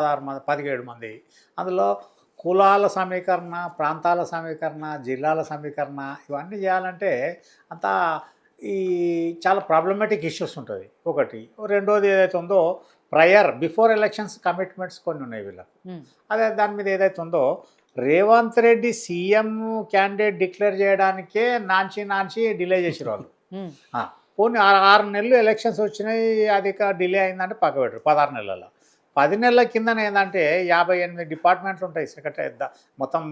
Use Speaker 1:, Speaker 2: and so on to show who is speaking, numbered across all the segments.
Speaker 1: 16 మంది 17 మంది. అందులో కులాల సమీకరణ, ప్రాంతాల సమీకరణ, జిల్లాల సమీకరణ ఇవన్నీ చేయాలంటే అంతా ఈ చాలా ప్రాబ్లమాటిక్ ఇష్యూస్ ఉంటది ఒకటి. రెండోది ఏదైతే ఉందో బిఫోర్ ఎలక్షన్స్ కమిట్మెంట్స్ కొన్ని ఉన్నాయి వీళ్ళకి. అదే దాని మీద ఏదైతే ఉందో Revanth Reddy CM candidate declare చేయడానికే నాంచి డిలే చేసిరు వాళ్ళు. పోనీ 6 నెలలు ఎలక్షన్స్ వచ్చినాయి, అది డిలే అయిందంటే పక్క పెట్టరు 16 నెలల్లో. 10 నెలల కిందన ఏంటంటే 58 డిపార్ట్మెంట్లు ఉంటాయి సెక్రటరీ మొత్తం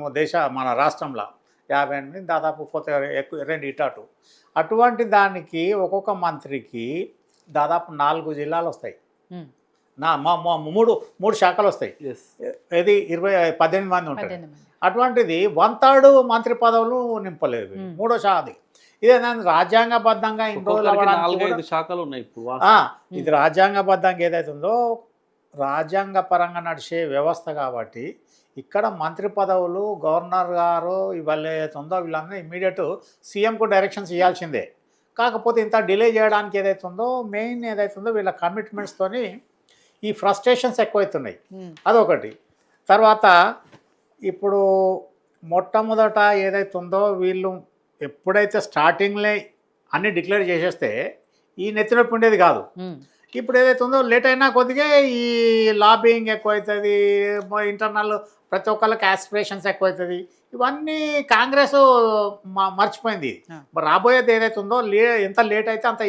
Speaker 1: మన రాష్ట్రంలో 58 దాదాపు పోతే ఎక్కువ 2 ఇటు. అటువంటి దానికి ఒక్కొక్క మంత్రికి దాదాపు 4 జిల్లాలు వస్తాయి. మూడు శాఖలు వస్తాయి. ఇది 18 మంది ఉంటాయి. అటువంటిది 1/3 మంత్రి పదవులు నింపలేదు. మూడో శాఖది ఇదేంటంటే రాజ్యాంగబద్ధంగా
Speaker 2: శాఖలు ఉన్నాయి.
Speaker 1: ఇది రాజ్యాంగబద్ధంగా ఏదైతే ఉందో రాజ్యాంగ పరంగా నడిచే వ్యవస్థ కాబట్టి ఇక్కడ మంత్రి పదవులు గవర్నర్ గారు ఇవాళ ఏదైతే ఉందో వీళ్ళందరూ ఇమ్మీడియట్ సీఎంకు డైరెక్షన్స్ ఇవ్వాల్సిందే. కాకపోతే ఇంత డిలే చేయడానికి ఏదైతే ఉందో మెయిన్ ఏదైతే ఉందో వీళ్ళ కమిట్మెంట్స్తోని ఈ ఫ్రస్ట్రేషన్స్ ఎక్కువవుతున్నాయి. అదొకటి. తర్వాత ఇప్పుడు మొట్టమొదట ఏదైతే ఉందో వీళ్ళు ఎప్పుడైతే స్టార్టింగ్లే అన్నీ డిక్లేర్ చేసేస్తే ఈ నెత్తినొప్పి ఉండేది కాదు. ఇప్పుడు ఏదైతే ఉందో లేట్ అయినా కొద్దిగా ఈ లాబింగ్ ఎక్కువవుతుంది, ఇంటర్నల్ ప్రతి ఒక్కళ్ళకి ఆస్పిరేషన్స్ ఎక్కువవుతుంది. ఇవన్నీ కాంగ్రెస్ మర్చిపోయింది. రాబోయేది ఏదైతే ఉందో ఎంత లేట్ అయితే అంత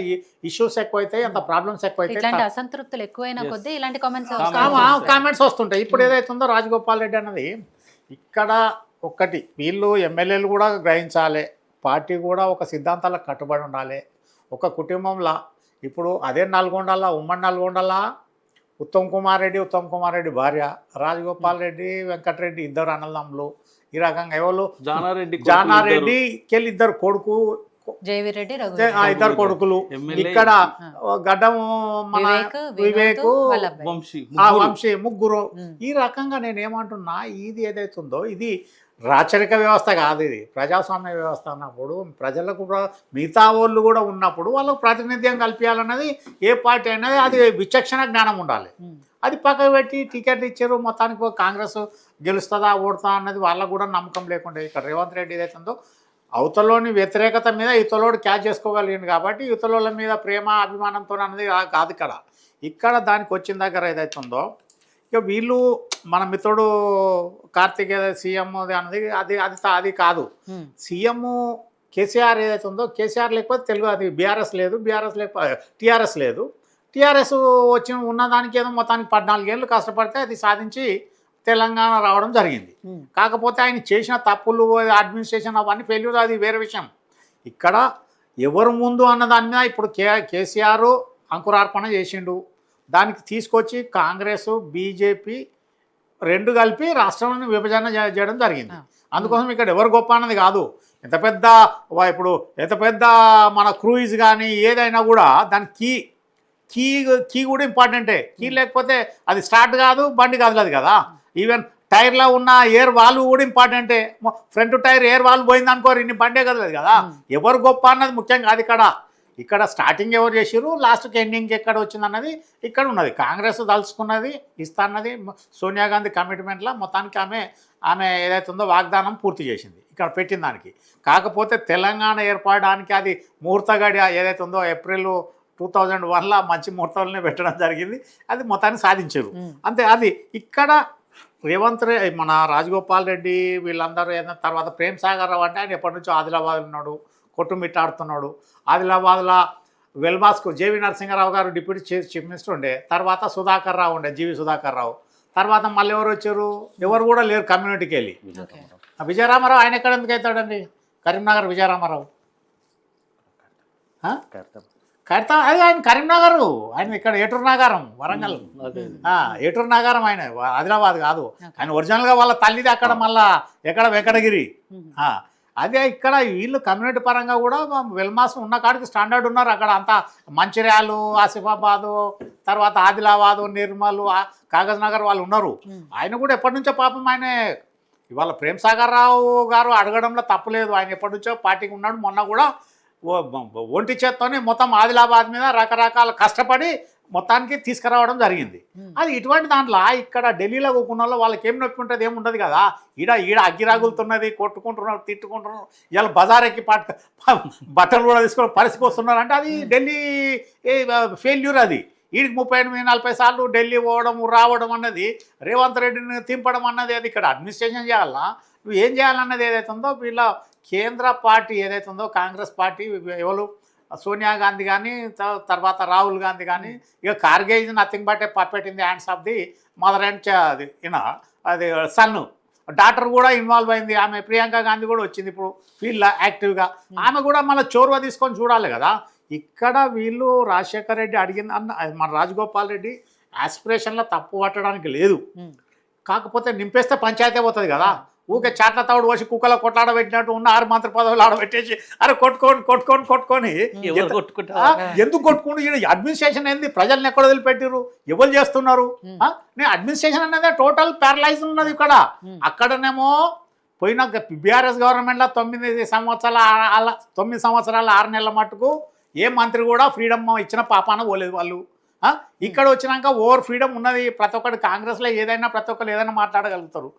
Speaker 1: ఇష్యూస్ ఎక్కువైతాయి, అంత ప్రాబ్లమ్స్ ఎక్కువైతాయి,
Speaker 3: అసంతృప్తులు ఎక్కువైన కొద్దీ ఇలాంటి
Speaker 1: కామెంట్స్ వస్తుంటాయి. ఇప్పుడు ఏదైతే ఉందో రాజగోపాల్ రెడ్డి అన్నది ఇక్కడ ఒక్కటి వీళ్ళు ఎమ్మెల్యేలు కూడా గ్రహించాలి, పార్టీ కూడా ఒక సిద్ధాంతాలకు కట్టుబడి ఉండాలి. ఒక కుటుంబంలో ఇప్పుడు అదే నల్గొండలా ఉమ్మడి నల్గొండలా ఉత్తమ్ కుమార్ రెడ్డి భార్య, రాజగోపాల్ రెడ్డి వెంకటరెడ్డి ఇద్దరు అన్నదమ్ములు. ఈ రకంగా ఎవరు జానారెడ్డికి ఇద్దరు కొడుకు, ఇద్దరు కొడుకులు. ఇక్కడ గడ్డం మన వివేక్ వంశీ ముగ్గురు. ఈ రకంగా నేను ఏమంటున్నా, ఇది ఏదైతే ఉందో ఇది రాచరిక వ్యవస్థ కాదు, ఇది ప్రజాస్వామ్య వ్యవస్థ అన్నప్పుడు ప్రజలకు మిగతా వాళ్ళు కూడా ఉన్నప్పుడు వాళ్ళకు ప్రాతినిధ్యం కల్పించాలన్నది ఏ పార్టీ అనేది అది విచక్షణ జ్ఞానం ఉండాలి. అది పక్కకు పెట్టి టికెట్ ఇచ్చారు మొత్తానికి కాంగ్రెస్ గెలుస్తుందా ఓడుతా అన్నది వాళ్ళకు కూడా నమ్మకం లేకుండా ఇక్కడ రేవంత్ రెడ్డి ఏదైతే ఉందో అవతలోని వ్యతిరేకత మీద ఇతలోడు క్యాచ్ చేసుకోగలిగింది కాబట్టి ఇతరుల మీద ప్రేమ అభిమానంతో అన్నది కాదు. ఇక్కడ దానికి వచ్చిన దగ్గర ఏదైతే ఉందో ఇక వీళ్ళు మన మిత్రుడు కార్తీక్ సీఎం అన్నది అది కాదు. సీఎం కేసీఆర్ ఏదైతే ఉందో కేసీఆర్ లేకపోతే తెలుగు అది బీఆర్ఎస్ లేదు, బీఆర్ఎస్ లేకపోతే టీఆర్ఎస్ లేదు. టీఆర్ఎస్ ఉన్నదానికి ఏదో మొత్తానికి 14 ఏళ్ళు కష్టపడితే అది సాధించి తెలంగాణ రావడం జరిగింది. కాకపోతే ఆయన చేసిన తప్పులు అడ్మినిస్ట్రేషన్ అవన్నీ ఫెయిల్యూర్, అది వేరే విషయం. ఇక్కడ ఎవరు ముందు అన్న దాని మీద ఇప్పుడు కేసీఆర్ అంకురార్పణ చేసిండు. దానికి తీసుకొచ్చి కాంగ్రెస్ బీజేపీ రెండు కలిపి రాష్ట్రాలను విభజన చేయడం జరిగింది. అందుకోసం ఇక్కడ ఎవరు గొప్ప అన్నది కాదు. ఎంత పెద్ద మన క్రూయిజ్ కానీ ఏదైనా కూడా దానికి కీ కూడా ఇంపార్టెంటే. కీ లేకపోతే అది స్టార్ట్ కాదు, బండి కదలదు కదా. ఈవెన్ టైర్లో ఉన్న ఎయిర్ వాల్వ్ కూడా ఇంపార్టెంటే. ఫ్రంట్ టైర్ ఎయిర్ వాల్వ్ పోయింది అనుకోరు, ఇన్ని బండే కదలదు కదా. ఎవరు గొప్ప అన్నది ముఖ్యం కాదు. ఇక్కడ స్టార్టింగ్ ఎవరు చేసిరు, లాస్ట్కి ఎండింగ్ ఎక్కడ వచ్చింది అన్నది ఇక్కడ ఉన్నది. కాంగ్రెస్ తలుచుకున్నది ఇస్తాన్నది సోనియా గాంధీ కమిట్మెంట్లో మొత్తానికి ఆమె ఏదైతే ఉందో వాగ్దానం పూర్తి చేసింది ఇక్కడ పెట్టిన దానికి. కాకపోతే తెలంగాణ ఏర్పడడానికి అది ముహూర్త గడి ఏదైతే ఉందో ఏప్రిల్ 2001లో మంచి ముహూర్తాలనే పెట్టడం జరిగింది. అది మొత్తాన్ని సాధించారు అంతే. అది ఇక్కడ రేవంత్ రెడ్డి మన రాజగోపాల్ రెడ్డి వీళ్ళందరూ ఏదైనా తర్వాత ప్రేమ్ సాగర్ రావు అంటే ఆయన ఎప్పటి నుంచో ఆదిలాబాద్ ఉన్నాడు, కొట్టుమిట్టాడుతున్నాడు. ఆదిలాబాద్లో వెల్మాస్కు జేవి నరసింహారావు గారు డిప్యూటీ చీఫ్ మినిస్టర్ ఉండే, తర్వాత సుధాకర్ రావు ఉండే, జీవి సుధాకర్ రావు. తర్వాత మళ్ళీ ఎవరు వచ్చారు, ఎవరు కూడా లేరు కమ్యూనిటీకి వెళ్ళి. విజయరామారావు ఆయన ఎక్కడ ఎందుకు అవుతాడండి, కరీంనగర్ విజయరామారావు కడతా, అది ఆయన కరీంనగర్, ఆయన ఇక్కడ ఏటూరు నాగారం వరంగల్, ఏటూరు నాగారం ఆయన ఆదిలాబాద్ కాదు. ఆయన ఒరిజినల్గా వాళ్ళ తల్లిది అక్కడ, మళ్ళా ఎక్కడ వెంకటగిరి. అదే ఇక్కడ వీళ్ళు కమ్యూనిటీ పరంగా కూడా వెల్మాస్ ఉన్న కాడికి స్టాండర్డ్ ఉన్నారు. అక్కడ అంతా మంచిర్యాలు, ఆసిఫాబాదు, తర్వాత ఆదిలాబాదు, నిర్మల్, కాగజ్ నగర్ వాళ్ళు ఉన్నారు. ఆయన కూడా ఎప్పటి నుంచో పాపం ఆయన ఇవాళ ప్రేమ్ సాగర్ రావు గారు అడగడంలో తప్పులేదు. ఆయన ఎప్పటి నుంచో పార్టీకి ఉన్నాడు. మొన్న కూడా ఒంటి చేత్తోనే మొత్తం ఆదిలాబాద్ మీద రకరకాల కష్టపడి మొత్తానికి తీసుకురావడం జరిగింది. అది ఇటువంటి దాంట్లో ఇక్కడ ఢిల్లీలో కూకున్న వాళ్ళు వాళ్ళకి ఏం నొప్పి ఉంటుంది, ఏముండదు కదా. ఈడ అగ్గిరాగులుతున్నది, కొట్టుకుంటున్నారు, తిట్టుకుంటున్నారు, ఇలా బజారెక్కి బట్టలు కూడా తీసుకొని పరిస్థితికి వస్తున్నారు అంటే అది ఢిల్లీ ఫెయిల్యూర్. అది వీడికి 38-40 సార్లు ఢిల్లీ పోవడం రావడం అన్నది, రేవంత్ రెడ్డిని తింపడం అన్నది, అది ఇక్కడ అడ్మినిస్ట్రేషన్ చేయాలా, నువ్వు ఏం చేయాలన్నది ఏదైతే ఉందో వీళ్ళ కేంద్ర పార్టీ ఏదైతే ఉందో కాంగ్రెస్ పార్టీ, ఎవరు సోనియా గాంధీ కానీ తర్వాత రాహుల్ గాంధీ కానీ, ఇక Kharge is nothing but A puppet in the hands of the mother and అది అది సన్ను డాక్టర్ కూడా ఇన్వాల్వ్ అయింది. ఆమె ప్రియాంక గాంధీ కూడా వచ్చింది ఇప్పుడు ఫీల్డ్లో యాక్టివ్గా. ఆమె కూడా మళ్ళీ చోరువ తీసుకొని చూడాలి కదా. ఇక్కడ వీళ్ళు రాజశేఖర్ రెడ్డి అడిగింది మన రాజగోపాల్ రెడ్డి ఆస్పిరేషన్లో తప్పు పట్టడానికి లేదు. కాకపోతే నింపేస్తే పంచాయతీ పోతుంది కదా. ఊకే చాట్ల తవుడు వచ్చి కుక్కల కొట్లాడ పెట్టినట్టు ఉన్న 6 మంత్రి పదవులు ఆడబెట్టేసి అరే కొట్టుకొని ఎందుకు కొట్టుకుంటూ ఈ అడ్మినిస్ట్రేషన్ ఏంది, ప్రజల్ని ఎక్కడ వదిలిపెట్టిరు, ఎవరు చేస్తున్నారు. నేను అడ్మినిస్ట్రేషన్ అనేది టోటల్ ప్యారలైజ్ ఉన్నది ఇక్కడ. అక్కడనేమో పోయిన బీఆర్ఎస్ గవర్నమెంట్లో 9 సంవత్సరాల 6 నెలల మట్టుకు ఏ మంత్రి కూడా ఫ్రీడమ్ ఇచ్చిన పాపాన పోలేదు వాళ్ళు. ఇక్కడ వచ్చినాక ఓవర్ ఫ్రీడమ్ ఉన్నది. ప్రతి ఒక్కటి కాంగ్రెస్లో ఏదైనా ప్రతి ఒక్కరు ఏదైనా మాట్లాడగలుగుతారు.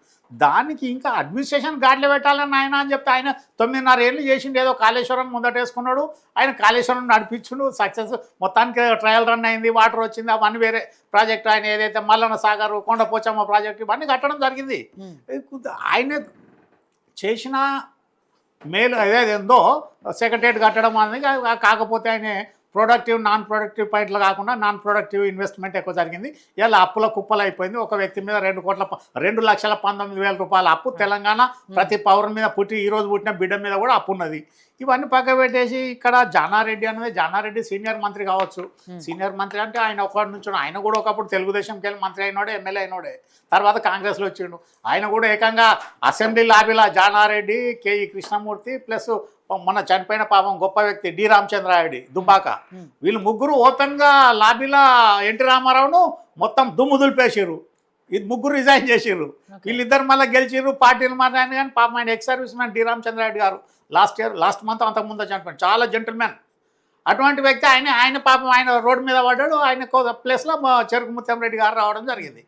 Speaker 1: దానికి ఇంకా అడ్మినిస్ట్రేషన్ గాడిలో పెట్టాలని ఆయన అని చెప్తే ఆయన 9.5 ఏళ్ళు చేసిండు. ఏదో కాళేశ్వరం ముందటేసుకున్నాడు, ఆయన కాళేశ్వరం నడిపించుడు సక్సెస్, మొత్తానికి ట్రయల్ రన్ అయింది, వాటర్ వచ్చింది, అవన్నీ వేరే ప్రాజెక్టు. ఆయన ఏదైతే మల్లన్న సాగర్, కొండపోచమ్మ ప్రాజెక్టు ఇవన్నీ కట్టడం జరిగింది. ఆయన చేసిన మేలు ఏదేందో సెక్రటరియట్ కట్టడం అనేది. కాకపోతే ఆయన ప్రొడక్టివ్ నాన్ ప్రొడక్టివ్ పాయింట్లు కాకుండా నాన్ ప్రొడక్టివ్ ఇన్వెస్ట్మెంట్ ఎక్కువ జరిగింది. ఇలా అప్పుల కుప్పలు అయిపోయింది. ఒక వ్యక్తి మీద 2,19,000 రూపాయల అప్పు. తెలంగాణ ప్రతి పౌరుని మీద ఈరోజు పుట్టిన బిడ్డ మీద కూడా అప్పు ఉన్నది. ఇవన్నీ పక్క పెట్టేసి ఇక్కడ జానారెడ్డి అనేది, జానారెడ్డి సీనియర్ మంత్రి కావచ్చు. సీనియర్ మంత్రి అంటే ఆయన ఒకటి నుంచి, ఆయన కూడా ఒకప్పుడు తెలుగుదేశంకి వెళ్ళి మంత్రి అయినోడే, ఎమ్మెల్యే అయినోడే, తర్వాత కాంగ్రెస్లో వచ్చిండు. ఆయన కూడా ఏకంగా assembly లాబీలో Jana Reddy, K E Krishnamurthy plus మొన్న చనిపోయిన పాపం గొప్ప వ్యక్తి డి రామచంద్రారెడ్డి దుబ్బాక, వీళ్ళు ముగ్గురు ఓపెన్గా లాబీలో ఎన్టీ రామారావును మొత్తం దుమ్ము దులిపేసారు. ఇది ముగ్గురు రిజైన్ చేసిర్రు. వీళ్ళిద్దరు మళ్ళీ గెలిచిర్రు, పార్టీలు మాట్లాడిన కానీ పాపం ఆయన ex service man D Ramachandra Reddy గారు లాస్ట్ మంత్ అంతకుముందు చనిపోయాడు. చాలా జెంటిల్మెన్. అటువంటి వ్యక్తి ఆయన పాపం ఆయన రోడ్డు మీద పడ్డాడు. ఆయన ప్లేస్లో చెరుకు ముత్యంరెడ్డి గారు రావడం జరిగింది.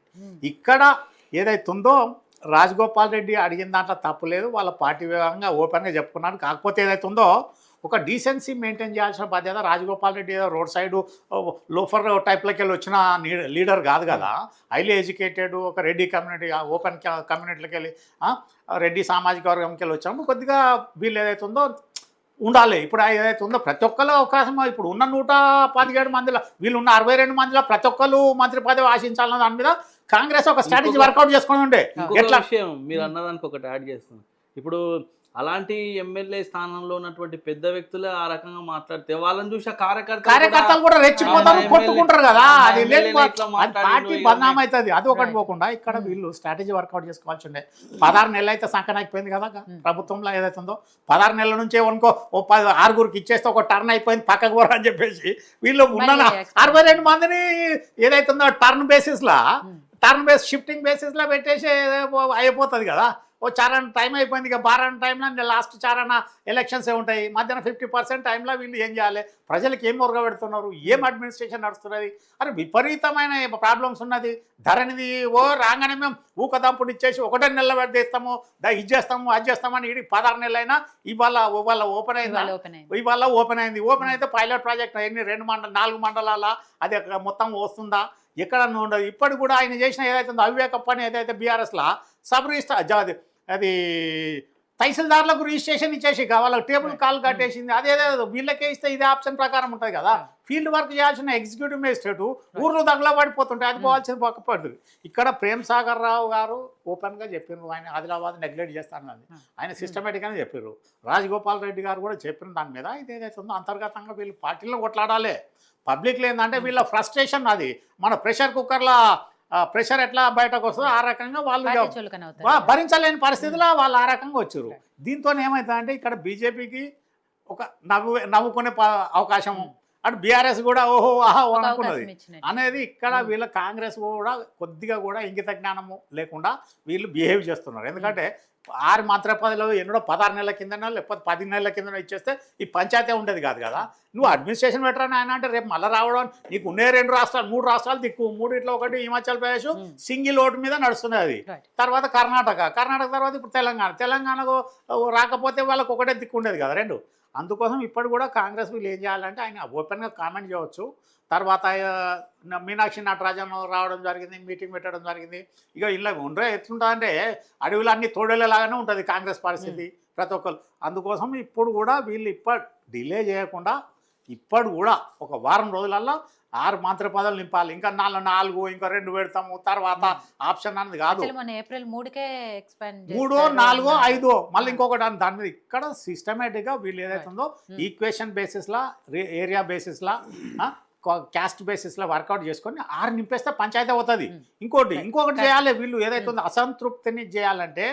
Speaker 1: ఇక్కడ ఏదైతుందో రాజగోపాల్ రెడ్డి అడిగిన దాంట్లో తప్పు లేదు, వాళ్ళ పార్టీ విభాగంగా ఓపెన్గా చెప్పుకున్నారు. కాకపోతే ఏదైతుందో ఒక డీసెన్సీ మెయింటైన్ చేయాల్సిన బాధ్యత రాజగోపాల్ రెడ్డి ఏదో రోడ్ సైడు లోఫర్ టైప్లోకి వెళ్ళి వచ్చిన లీడర్ కాదు కదా. హైలీ ఎడ్యుకేటెడ్ ఒక రెడ్డి కమ్యూనిటీ, ఓపెన్ కమ్యూనిటీలోకి వెళ్ళి రెడ్డి సామాజిక వర్గంకి వెళ్ళి వచ్చాము. కొద్దిగా వీళ్ళు ఏదైతుందో ఉండాలి. ఇప్పుడు ఏదైతే ఉందో ప్రతి ఒక్కరు అవకాశం, ఇప్పుడు ఉన్న 117 మందిలో, వీళ్ళు ఉన్న 62 మందిలో ప్రతి ఒక్కరు మంత్రి పదవి ఆశించాలన్న దాని మీద కాంగ్రెస్ ఒక స్ట్రాటజీ వర్కౌట్ చేసుకుని ఉండే.
Speaker 2: ఎట్లా విషయం మీరు అన్నదానికి ఒకటి యాడ్ చేస్తున్నాను. ఇప్పుడు అలాంటి ఎమ్మెల్యే స్థానంలో ఉన్నటువంటి పెద్ద వ్యక్తులే ఆ రకంగా మాట్లాడితే వాళ్ళని చూసి
Speaker 1: కార్యకర్తలు కూడా రెచ్చిపోతారు, కొట్టుకుంటారు కదా. అది పార్టీ బదనాం అవుతుంది. అది ఒకటి పోకుండా ఇక్కడ వీళ్ళు స్ట్రాటజీ వర్కౌట్ చేసుకోవాల్సి ఉండే. 16 నెలలు అయితే సంకనాయిపోయింది కదా ప్రభుత్వంలో ఏదైతే ఉందో. 16 నెలల నుంచే అనుకో 6 ఇచ్చేస్తే ఒక టర్న్ అయిపోయింది, పక్కకు పోరా అని చెప్పేసి వీళ్ళు ఉన్న 62 మందిని ఏదైతుందో టర్న్ షిఫ్టింగ్ బేసిస్లో పెట్టేసి అయిపోతుంది కదా. ఓ చారణ టైం అయిపోయింది, ఇక 12 టైంలో లాస్ట్ చారణ ఎలక్షన్సే ఉంటాయి. మధ్యాహ్నం 50% టైంలో వీళ్ళు ఏం చేయాలి, ప్రజలకు ఏం పెడుతున్నారు, ఏం అడ్మినిస్ట్రేషన్ నడుస్తున్నది, అరే విపరీతమైన ప్రాబ్లమ్స్ ఉన్నది. ధరనిది రాగానే మేము ఊకదంపుడు ఇచ్చేసి 1 నెల పెడతాము, ఇది చేస్తాము అది చేస్తామని ఇది 16 నెలలైనా ఇవాళ ఓపెన్ అయింది. ఓపెన్ అయితే పైలట్ ప్రాజెక్ట్ ఎన్ని 4 మండలాల అది మొత్తం వస్తుందా, ఎక్కడ ఉండదు. ఇప్పటికి కూడా ఆయన చేసిన ఏదైతే అవివేక పని ఏదైతే బీఆర్ఎస్లో సబ్ రిజిస్టర్ అది తహసీల్దార్లకు రిజిస్ట్రేషన్ ఇచ్చేసి వాళ్ళకి టేబుల్ కాల్ కట్టేసింది. అదేదో వీళ్ళకే ఇస్తే ఇదే ఆప్షన్ ప్రకారం ఉంటుంది కదా. ఫీల్డ్ వర్క్ చేయాల్సిన ఎగ్జిక్యూటివ్ మేజిస్ట్రేటు ఊర్లో తగలా పడిపోతుంటాయి, అది పోవాల్సింది పక్కపడుతుంది. ఇక్కడ ప్రేమ్ సాగర్ రావు గారు ఓపెన్గా చెప్పారు, ఆయన ఆదిలాబాద్ నెగ్లెక్ట్ చేస్తాను అది ఆయన సిస్టమేటిక్గానే చెప్పారు. రాజగోపాల్ రెడ్డి గారు కూడా చెప్పిన దాని మీద ఇది ఏదైతే ఉందో అంతర్గతంగా వీళ్ళు పార్టీలో కొట్లాడాలి. పబ్లిక్లో ఏంటంటే వీళ్ళ ఫ్రస్ట్రేషన్, అది మన ప్రెషర్ కుక్కర్లో ప్రెషర్ ఎట్లా బయటకు వస్తుందో ఆ రకంగా వాళ్ళు భరించలేని పరిస్థితిలో వాళ్ళు ఆ రకంగా వచ్చారు. దీంతో ఏమవుతుందంటే ఇక్కడ బీజేపీకి ఒక నవ్వుకునే అవకాశం, అటు బీఆర్ఎస్ కూడా ఓహో ఆహా
Speaker 3: ఒక
Speaker 1: అనుకున్నది
Speaker 3: అవకాశం ఇచ్చినట్టు.
Speaker 1: అనేది ఇక్కడ వీళ్ళ కాంగ్రెస్ కూడా కొద్దిగా కూడా ఇంగిత జ్ఞానము లేకుండా వీళ్ళు బిహేవ్ చేస్తున్నారు. ఎందుకంటే 6 మంత్రి పదవులు ఎన్నడో 16 నెలల కిందనో లేకపోతే 10 నెలల కిందనో ఇచ్చేస్తే ఈ పంచాయతీ ఉండేది కాదు కదా. నువ్వు అడ్మినిస్ట్రేషన్ పెట్టరా ఆయన అంటే రేపు మళ్ళీ రావడం నీకు ఉండే 2 రాష్ట్రాలు 3 రాష్ట్రాలు దిక్కు, 3 ఒకటి హిమాచల్ ప్రదేశ్ సింగిల్ ఓటు మీద నడుస్తున్నది అది.
Speaker 3: Right.
Speaker 1: తర్వాత కర్ణాటక తర్వాత ఇప్పుడు తెలంగాణకు రాకపోతే వాళ్ళకు ఒకటే దిక్కు ఉండేది కదా 2. అందుకోసం ఇప్పుడు కూడా కాంగ్రెస్ వీళ్ళు ఏం చేయాలంటే ఆయన ఓపెన్గా కామెంట్ చేయవచ్చు. తర్వాత మీనాక్షి నటరాజన్ రావడం జరిగింది, మీటింగ్ పెట్టడం జరిగింది. ఇక ఇలా ఉండే ఎట్లుంటుందంటే అడవిలో అన్ని తోడేలాగానే ఉంటుంది కాంగ్రెస్ పరిస్థితి ప్రతి ఒక్కరు. అందుకోసం ఇప్పుడు కూడా వీళ్ళు డిలే చేయకుండా ఇప్పుడు కూడా ఒక వారం రోజులలో 6 మంత్రి పదవులు నింపాలి. ఇంకా 4 ఇంకా 2 పెడతాము తర్వాత ఆప్షన్ అన్నది కాదు.
Speaker 3: Actually మొన్న ఏప్రిల్ 3కే ఎక్స్పాండ్
Speaker 1: 3, 4, 5 మళ్ళీ ఇంకొకటి దాని మీద ఇక్కడ సిస్టమేటిక్గా వీళ్ళు ఏదైతుందో ఈక్వేషన్ బేసిస్లా ఏరియా బేసిస్లా క్యాస్ట్ బేసిస్లో వర్కౌట్ చేసుకొని 6 నింపేస్తే పంచాయతీ అవుతుంది. ఇంకొకటి చేయాలి. వీళ్ళు ఏదైతుందో అసంతృప్తిని చేయాలంటే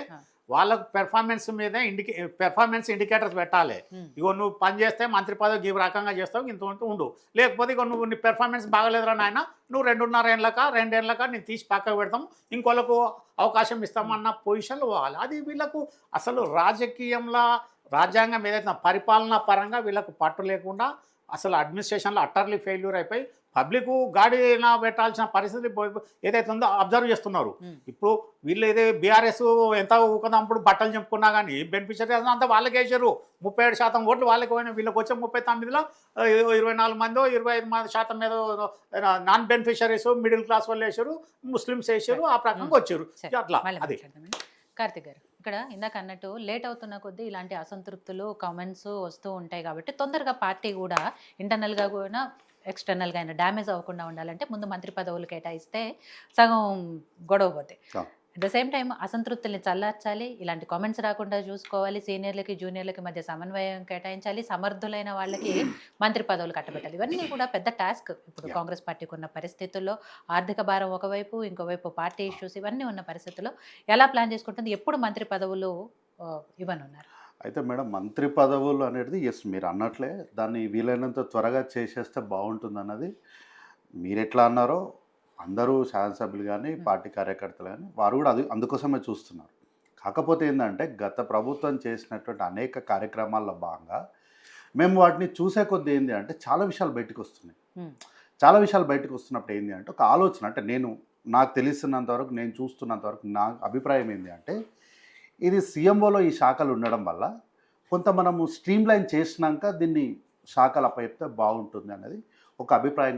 Speaker 1: వాళ్ళకు పెర్ఫార్మెన్స్ మీద పెర్ఫార్మెన్స్ ఇండికేటర్స్ పెట్టాలి. ఇగో నువ్వు పని చేస్తే మంత్రి పదవి ఈ రకంగా చేస్తావు ఇంత ఉండు, లేకపోతే ఇగో నువ్వు నీ పెర్ఫార్మెన్స్ బాగలేదురా నాయన నువ్వు 2.5 ఏళ్ళక 2 ఏళ్ళక నేను తీసి పక్కకు పెడతాం ఇంకోళ్ళకు అవకాశం ఇస్తామన్న పొజిషన్లో పోవాలి. అది వీళ్ళకు అసలు రాజకీయంలో రాజ్యాంగం ఏదైతే పరిపాలనా పరంగా వీళ్ళకు పట్టు లేకుండా అసలు అడ్మినిస్ట్రేషన్లో అట్టర్లీ ఫెయిల్యూర్ అయిపోయి పబ్లిక్ గాడిన పెట్టాల్సిన పరిస్థితి ఏదైతే ఉందో అబ్జర్వ్ చేస్తున్నారు. ఇప్పుడు వీళ్ళు ఏదో బీఆర్ఎస్ ఎంత ఊకదప్పుడు బట్టలు చెప్పుకున్నా కానీ బెనిఫిషరీ అంతా వాళ్ళకి వేసారు. 37% ఓట్లు వాళ్ళకి పోయినా. వీళ్ళకి వచ్చే 39లో 24 మందో 25% మీద నాన్ బెనిఫిషరీస్ మిడిల్ క్లాస్ వాళ్ళు వేసారు, ముస్లిమ్స్ వేసారు, ఆ ప్రకారంగా వచ్చారు. అట్లా అది
Speaker 3: కార్తిక్ గారు ఇక్కడ ఇందాక అన్నట్టు లేట్ అవుతున్న కొద్దీ ఇలాంటి అసంతృప్తులు కామెంట్స్ వస్తూ ఉంటాయి కాబట్టి తొందరగా పార్టీ కూడా ఇంటర్నల్గా కూడా ఎక్స్టర్నల్గా అయినా డ్యామేజ్ అవ్వకుండా ఉండాలంటే ముందు మంత్రి పదవులు కేటాయిస్తే సగం గొడవ పోతాయి. అట్ ద సేమ్ టైం అసంతృప్తుల్ని చల్లార్చాలి, ఇలాంటి కామెంట్స్ రాకుండా చూసుకోవాలి, సీనియర్లకి జూనియర్లకి మధ్య సమన్వయం కేటాయించాలి, సమర్థులైన వాళ్ళకి మంత్రి పదవులు కట్టబెట్టాలి. ఇవన్నీ కూడా పెద్ద టాస్క్. ఇప్పుడు కాంగ్రెస్ పార్టీకి ఉన్న పరిస్థితుల్లో ఆర్థిక భారం ఒకవైపు, ఇంకోవైపు పార్టీ ఇష్యూస్ ఇవన్నీ ఉన్న పరిస్థితుల్లో ఎలా ప్లాన్ చేసుకుంటుంది, ఎప్పుడు మంత్రి పదవులు ఇవ్వనున్నారు?
Speaker 4: అయితే మేడం మంత్రి పదవులు అనేది ఎస్ మీరు అన్నట్లే దాన్ని వీలైనంత త్వరగా చేసేస్తే బాగుంటుంది అన్నది మీరు ఎట్లా అన్నారో అందరూ శాసనసభ్యులు కానీ పార్టీ కార్యకర్తలు కానీ వారు కూడా అందుకోసమే చూస్తున్నారు. కాకపోతే ఏంటంటే గత ప్రభుత్వం చేసినటువంటి అనేక కార్యక్రమాల్లో భాగంగా మేము వాటిని చూసే కొద్దీ ఏంటి అంటే చాలా విషయాలు బయటకు వస్తున్నాయి. చాలా విషయాలు బయటకు వస్తున్నప్పుడు ఏంటి అంటే ఒక ఆలోచన అంటే నాకు తెలిసినంత వరకు నేను చూస్తున్నంత వరకు నా అభిప్రాయం ఏంటి అంటే ఇది సీఎంఓలో ఈ శాఖలు ఉండడం వల్ల కొంత మనము స్ట్రీమ్ లైన్ చేసినాక దీన్ని శాఖలు అప్పచెప్తే బాగుంటుంది అనేది ఒక అభిప్రాయం